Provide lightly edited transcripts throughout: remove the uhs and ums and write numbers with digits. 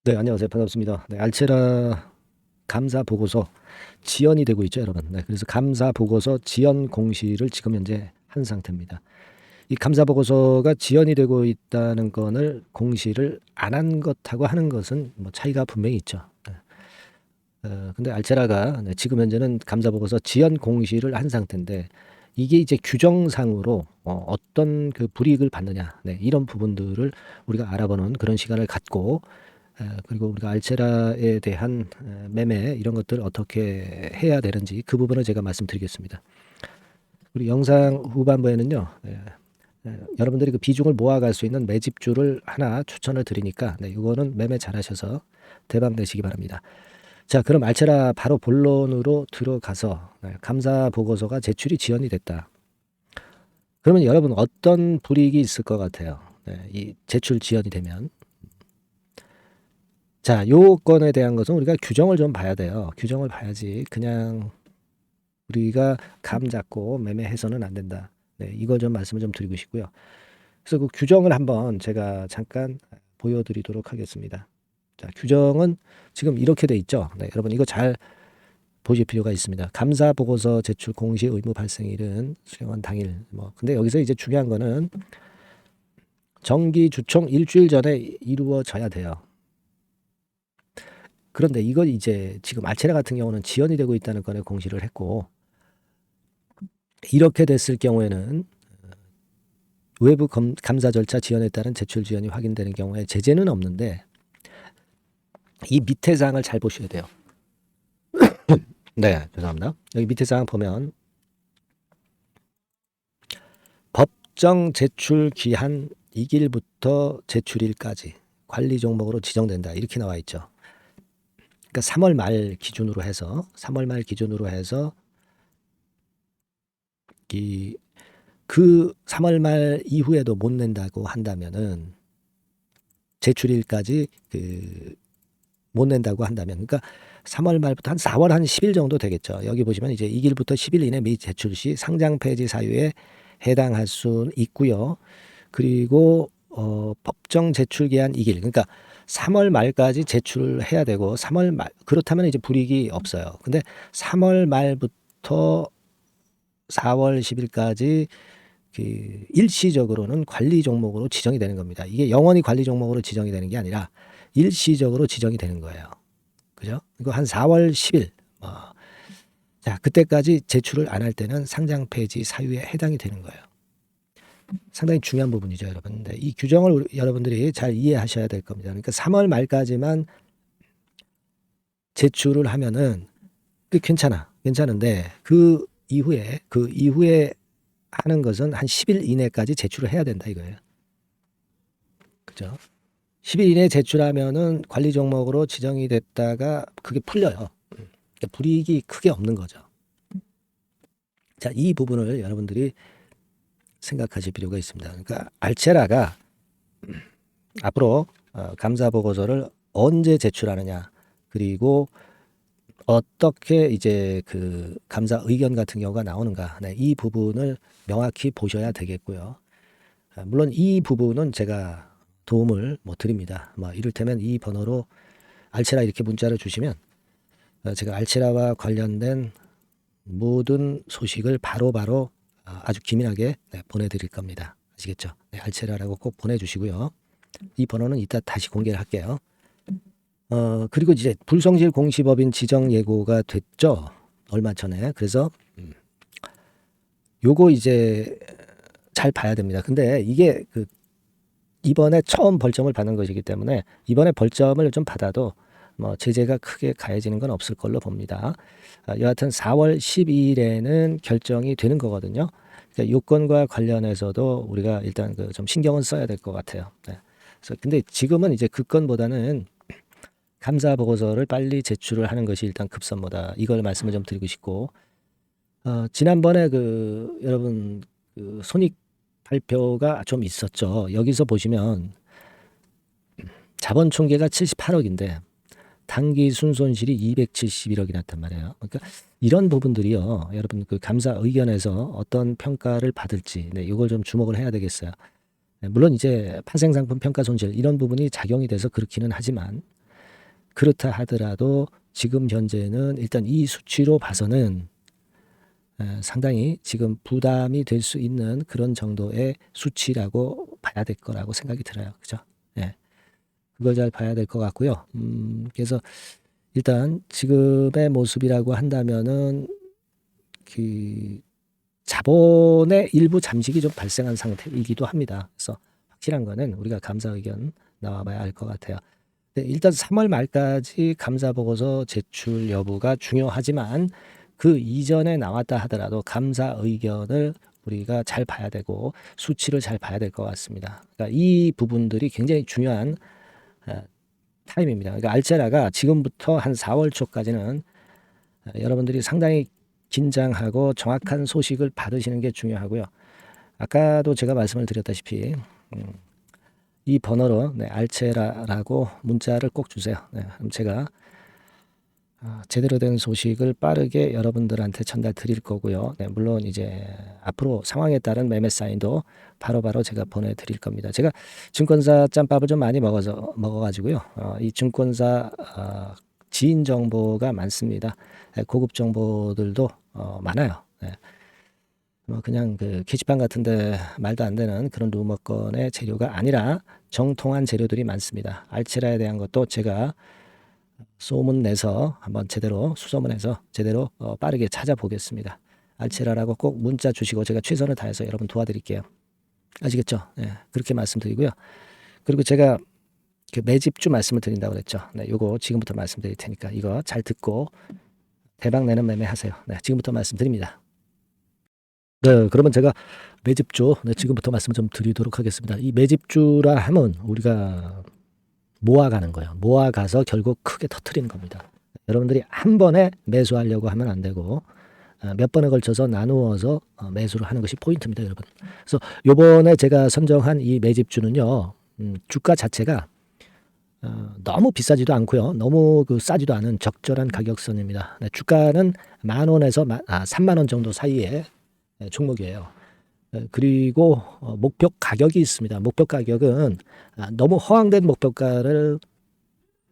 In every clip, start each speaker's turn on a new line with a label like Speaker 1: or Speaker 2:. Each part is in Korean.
Speaker 1: 네, 안녕하세요. 반갑습니다. 네, 알체라 감사 보고서 지연이 되고 있죠, 여러분. 네, 그래서 감사 보고서 지연 공시를 지금 현재 한 상태입니다. 이 감사 보고서가 지연이 되고 있다는 건을 공시를 안 한 것하고 하는 것은 뭐 차이가 분명히 있죠. 네. 근데 알체라가 지금 현재는 감사 보고서 지연 공시를 한 상태인데 이게 이제 규정상으로 어떤 그 불이익을 받느냐, 네, 이런 부분들을 우리가 알아보는 그런 시간을 갖고 그리고 우리가 알체라에 대한 매매 이런 것들 어떻게 해야 되는지 그 부분을 제가 말씀드리겠습니다. 우리 영상 후반부에는요, 여러분들이 그 비중을 모아갈 수 있는 매집주를 하나 추천을 드리니까 이거는 매매 잘하셔서 대박 내시기 바랍니다. 자, 그럼 알체라 바로 본론으로 들어가서 감사 보고서가 제출이 지연이 됐다. 그러면 여러분 어떤 불이익이 있을 것 같아요? 이 제출 지연이 되면. 자, 요건에 대한 것은 우리가 규정을 좀 봐야 돼요. 규정을 봐야지 그냥 우리가 감 잡고 매매해서는 안 된다. 네, 이걸 좀 말씀을 좀 드리고 싶고요. 그래서 그 규정을 한번 제가 잠깐 보여드리도록 하겠습니다. 자, 규정은 지금 이렇게 돼 있죠. 네, 여러분 이거 잘 보실 필요가 있습니다. 감사 보고서 제출 공시 의무 발생일은 수령한 당일. 근데 여기서 이제 중요한 거는 정기 주총 일주일 전에 이루어져야 돼요. 그런데 이건 이제 지금 알체라 같은 경우는 지연이 되고 있다는 건에 공시를 했고, 이렇게 됐을 경우에는 외부 감사 절차 지연에 따른 제출 지연이 확인되는 경우에 제재는 없는데 이 밑에 사항을 잘 보셔야 돼요. 네, 죄송합니다. 여기 밑에 사항 보면 법정 제출 기한 2일부터 제출일까지 관리 종목으로 지정된다. 이렇게 나와 있죠. 그러니까 3월 말 기준으로 해서 그 3월 말 이후에도 못 낸다고 한다면은 제출일까지 못 낸다고 한다면 그러니까 3월 말부터 한 4월 한 10일 정도 되겠죠. 여기 보시면 이제 2일부터 10일 이내 미 제출 시 상장 폐지 사유에 해당할 수 있고요. 그리고 법정 제출 기한 2일 그러니까 3월 말까지 제출을 해야 되고 3월 말 그렇다면 이제 불이익이 없어요. 근데 3월 말부터 4월 10일까지 일시적으로는 관리 종목으로 지정이 되는 겁니다. 이게 영원히 관리 종목으로 지정이 되는 게 아니라 일시적으로 지정이 되는 거예요. 그죠? 이거 한 4월 10일. 자, 그때까지 제출을 안 할 때는 상장 폐지 사유에 해당이 되는 거예요. 상당히 중요한 부분이죠, 여러분. 네, 이 규정을 여러분들이 잘 이해하셔야 될 겁니다. 그러니까 3월 말까지만 제출을 하면은 괜찮은데 그 이후에 하는 것은 한 10일 이내까지 제출을 해야 된다 이거예요. 그죠? 10일 이내 제출하면은 관리 종목으로 지정이 됐다가 그게 풀려요. 그러니까 불이익이 크게 없는 거죠. 자, 이 부분을 여러분들이 생각하실 필요가 있습니다. 그러니까 알체라가 앞으로 감사 보고서를 언제 제출하느냐, 그리고 어떻게 이제 그 감사 의견 같은 경우가 나오는가, 네, 이 부분을 명확히 보셔야 되겠고요. 물론 이 부분은 제가 도움을 드립니다. 이를테면 이 번호로 알체라 이렇게 문자를 주시면 제가 알체라와 관련된 모든 소식을 바로바로 아주 기민하게 보내드릴 겁니다. 아시겠죠? 네, 알체라라고 꼭 보내주시고요. 이 번호는 이따 다시 공개를 할게요. 그리고 이제 불성실 공시법인 지정 예고가 됐죠. 얼마 전에. 그래서 요거 이제 잘 봐야 됩니다. 근데 이게 이번에 처음 벌점을 받는 것이기 때문에 이번에 벌점을 좀 받아도 제재가 크게 가해지는 건 없을 걸로 봅니다. 여하튼 4월 12일에는 결정이 되는 거거든요. 그러니까 요건과 관련해서도 우리가 일단 좀 신경은 써야 될 것 같아요. 네. 그래서 근데 지금은 이제 그 건보다는 감사 보고서를 빨리 제출을 하는 것이 일단 급선무다. 이걸 말씀을 좀 드리고 싶고, 지난번에 여러분 손익 발표가 좀 있었죠. 여기서 보시면 자본 총계가 78억인데 단기 순손실이 271억이 났단 말이에요. 그러니까 이런 부분들이요. 여러분 감사 의견에서 어떤 평가를 받을지 이걸 좀 주목을 해야 되겠어요. 물론 이제 파생상품 평가 손실 이런 부분이 작용이 돼서 그렇기는 하지만 그렇다 하더라도 지금 현재는 일단 이 수치로 봐서는 상당히 지금 부담이 될 수 있는 그런 정도의 수치라고 봐야 될 거라고 생각이 들어요. 그죠? 예. 그걸 잘 봐야 될 것 같고요. 그래서 일단 지금의 모습이라고 한다면은 그 자본의 일부 잠식이 좀 발생한 상태이기도 합니다. 그래서 확실한 거는 우리가 감사 의견 나와봐야 알 것 같아요. 네, 일단 3월 말까지 감사 보고서 제출 여부가 중요하지만 그 이전에 나왔다 하더라도 감사 의견을 우리가 잘 봐야 되고 수치를 잘 봐야 될 것 같습니다. 그러니까 이 부분들이 굉장히 중요한 타임입니다. 그러니까 알체라가 지금부터 한 4월 초까지는 여러분들이 상당히 긴장하고 정확한 소식을 받으시는 게 중요하고요. 아까도 제가 말씀을 드렸다시피 이 번호로 알체라라고 문자를 꼭 주세요. 그럼 제가 제대로 된 소식을 빠르게 여러분들한테 전달 드릴 거고요. 물론 이제 앞으로 상황에 따른 매매 사인도 바로바로 제가 보내드릴 겁니다. 제가 증권사 짬밥을 좀 많이 먹어가지고요. 이 증권사 지인 정보가 많습니다. 고급 정보들도 많아요. 뭐 그냥 그 게시판 같은데 말도 안 되는 그런 루머건의 재료가 아니라 정통한 재료들이 많습니다. 알체라에 대한 것도 제가 소문 내서 한번 제대로 수소문해서 제대로 빠르게 찾아보겠습니다. 알체라라고 꼭 문자 주시고 제가 최선을 다해서 여러분 도와드릴게요. 아시겠죠? 네, 그렇게 말씀드리고요. 그리고 제가 그 매집주 말씀을 드린다고 그랬죠. 네, 요거 지금부터 말씀드릴 테니까 이거 잘 듣고 대박 내는 매매 하세요. 네, 지금부터 말씀드립니다. 네, 그러면 제가 매집주 지금부터 말씀 좀 드리도록 하겠습니다. 이 매집주라 하면 우리가 모아가는 거예요. 모아가서 결국 크게 터트리는 겁니다. 여러분들이 한 번에 매수하려고 하면 안 되고 몇 번에 걸쳐서 나누어서 매수를 하는 것이 포인트입니다, 여러분. 그래서 요번에 제가 선정한 이 매집주는요, 주가 자체가 너무 비싸지도 않고요, 너무 싸지도 않은 적절한 가격선입니다. 네, 주가는 10,000원에서 30,000원 정도 사이의 종목이에요. 그리고 목표 가격이 있습니다. 목표 가격은 너무 허황된 목표가를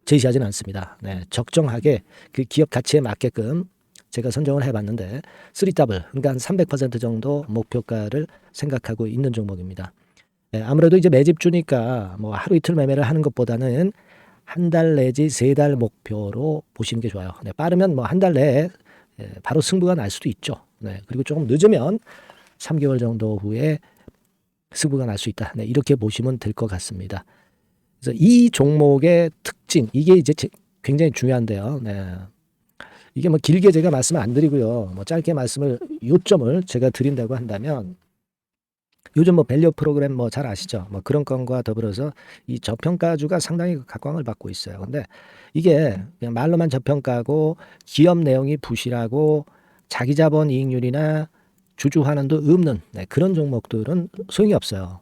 Speaker 1: 제시하지는 않습니다. 네, 적정하게 그 기업 가치에 맞게끔 제가 선정을 해봤는데 3더블, 그러니까 한 300% 정도 목표가를 생각하고 있는 종목입니다. 네, 아무래도 이제 매집주니까 뭐 하루 이틀 매매를 하는 것보다는 한 달 내지 3달 목표로 보시는 게 좋아요. 네, 빠르면 뭐 한 달 내에 바로 승부가 날 수도 있죠. 네, 그리고 조금 늦으면 3개월 정도 후에 승부가 날 수 있다. 네, 이렇게 보시면 될 것 같습니다. 그래서 이 종목의 특징, 이게 이제 굉장히 중요한데요. 네. 이게 뭐 길게 제가 말씀을 안 드리고요. 뭐 짧게 요점을 제가 드린다고 한다면 요즘 뭐 밸류 프로그램 뭐 잘 아시죠? 뭐 그런 건과 더불어서 이 저평가주가 상당히 각광을 받고 있어요. 근데 이게 그냥 말로만 저평가고 기업 내용이 부실하고 자기 자본 이익률이나 주주 환원도 없는 그런 종목들은 소용이 없어요.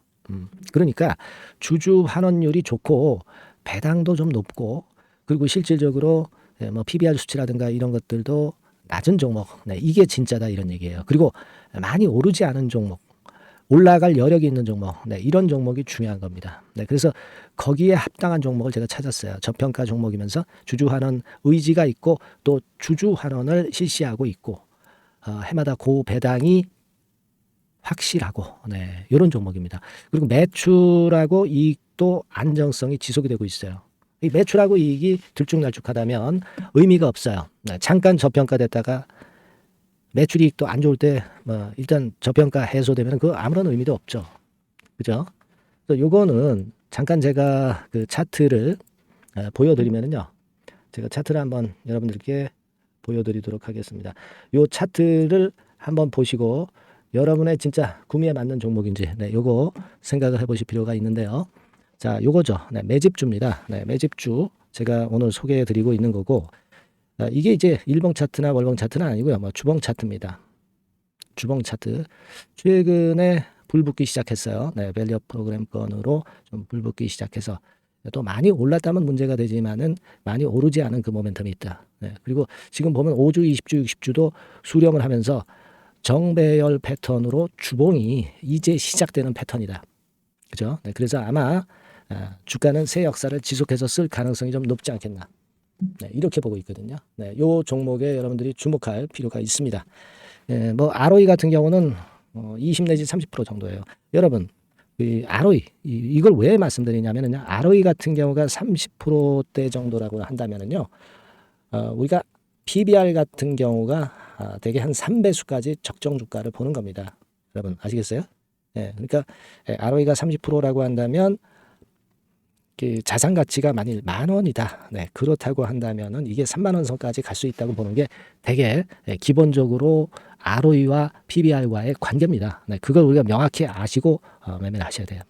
Speaker 1: 그러니까 주주 환원율이 좋고 배당도 좀 높고 그리고 실질적으로 뭐 PBR 수치라든가 이런 것들도 낮은 종목, 이게 진짜다 이런 얘기예요. 그리고 많이 오르지 않은 종목, 올라갈 여력이 있는 종목, 이런 종목이 중요한 겁니다. 그래서 거기에 합당한 종목을 제가 찾았어요. 저평가 종목이면서 주주 환원 의지가 있고 또 주주 환원을 실시하고 있고 해마다 고배당이 확실하고 이런 종목입니다. 그리고 매출하고 이익도 안정성이 지속이 되고 있어요. 이 매출하고 이익이 들쭉날쭉하다면 의미가 없어요. 잠깐 저평가됐다가 매출 이익도 안 좋을 때 뭐 일단 저평가 해소되면 그 아무런 의미도 없죠. 그죠? 그래서 요거는 잠깐 제가 그 차트를 보여드리면요. 제가 차트를 한번 여러분들께 보여드리도록 하겠습니다. 요 차트를 한번 보시고 여러분의 진짜 구미에 맞는 종목인지 요거 생각을 해보실 필요가 있는데요. 자, 요거죠. 매집주입니다. 매집주 제가 오늘 소개해드리고 있는 거고 이게 이제 일봉 차트나 월봉 차트는 아니고요. 뭐 주봉 차트입니다. 주봉 차트 최근에 불붙기 시작했어요. 밸류 프로그램 건으로 좀 불붙기 시작해서 또 많이 올랐다면 문제가 되지만은 많이 오르지 않은 그 모멘텀이 있다. 그리고 지금 보면 5주, 20주, 60주도 수렴을 하면서 정배열 패턴으로 주봉이 이제 시작되는 패턴이다. 그죠? 그래서 아마 주가는 새 역사를 지속해서 쓸 가능성이 좀 높지 않겠나. 네, 이렇게 보고 있거든요. 네, 요 종목에 여러분들이 주목할 필요가 있습니다. 예, 뭐 ROE 같은 경우는 20 내지 30% 정도예요. 여러분, 이 ROE 이걸 왜 말씀드리냐면은요. ROE 같은 경우가 30%대 정도라고 한다면은요. 우리가 PBR 같은 경우가 대개 한 3배수까지 적정 주가를 보는 겁니다. 여러분 아시겠어요? 예, 그러니까 ROE가 30%라고 한다면 그 자산 가치가 만일 10,000원이다. 네, 그렇다고 한다면은 이게 30,000원 선까지 갈 수 있다고 보는 게 되게 기본적으로 ROE와 PBR과의 관계입니다. 네, 그걸 우리가 명확히 아시고 매매를 하셔야 돼요.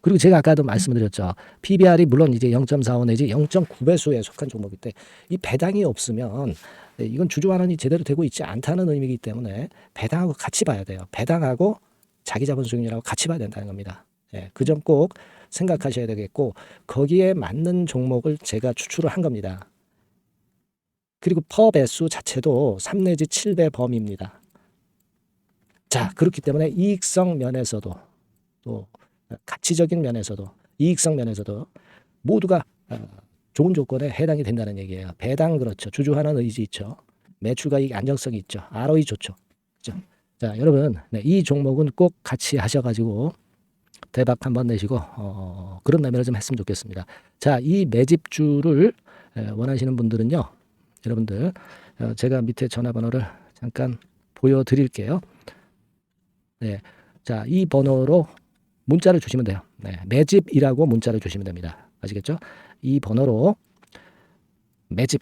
Speaker 1: 그리고 제가 아까도 말씀드렸죠. PBR이 물론 이제 0.45 내지 0.9배수에 속한 종목일 때 이 배당이 없으면 이건 주주 환원이 제대로 되고 있지 않다는 의미이기 때문에 배당하고 같이 봐야 돼요. 배당하고 자기 자본 수익률하고 같이 봐야 된다는 겁니다. 예, 그 점 꼭 생각하셔야 되겠고 거기에 맞는 종목을 제가 추출을 한 겁니다. 그리고 퍼 배수 자체도 3 내지 7배 범위입니다. 자, 그렇기 때문에 이익성 면에서도 또 가치적인 면에서도 이익성 면에서도 모두가 좋은 조건에 해당이 된다는 얘기예요. 배당 그렇죠. 주주 환원 의지 있죠. 매출과 이익 안정성이 있죠. ROE 좋죠. 그죠? 자, 여러분, 네, 이 종목은 꼭 같이 하셔가지고 대박 한번 내시고 그런 매매를 좀 했으면 좋겠습니다. 자, 이 매집주를 원하시는 분들은요, 여러분들 제가 밑에 전화번호를 잠깐 보여드릴게요. 네, 자, 이 번호로 문자를 주시면 돼요. 네, 매집이라고 문자를 주시면 됩니다. 아시겠죠? 이 번호로 매집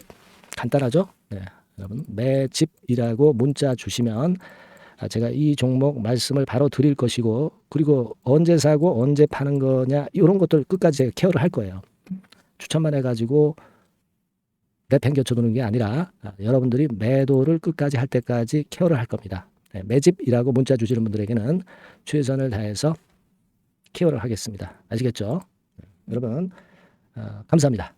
Speaker 1: 간단하죠? 네, 여러분 매집이라고 문자 주시면 제가 이 종목 말씀을 바로 드릴 것이고 그리고 언제 사고 언제 파는 거냐 이런 것들 끝까지 제가 케어를 할 거예요. 추천만 해가지고 내팽겨쳐 두는 게 아니라 여러분들이 매도를 끝까지 할 때까지 케어를 할 겁니다. 네, 매집이라고 문자 주시는 분들에게는 최선을 다해서 케어를 하겠습니다. 아시겠죠? 여러분 감사합니다.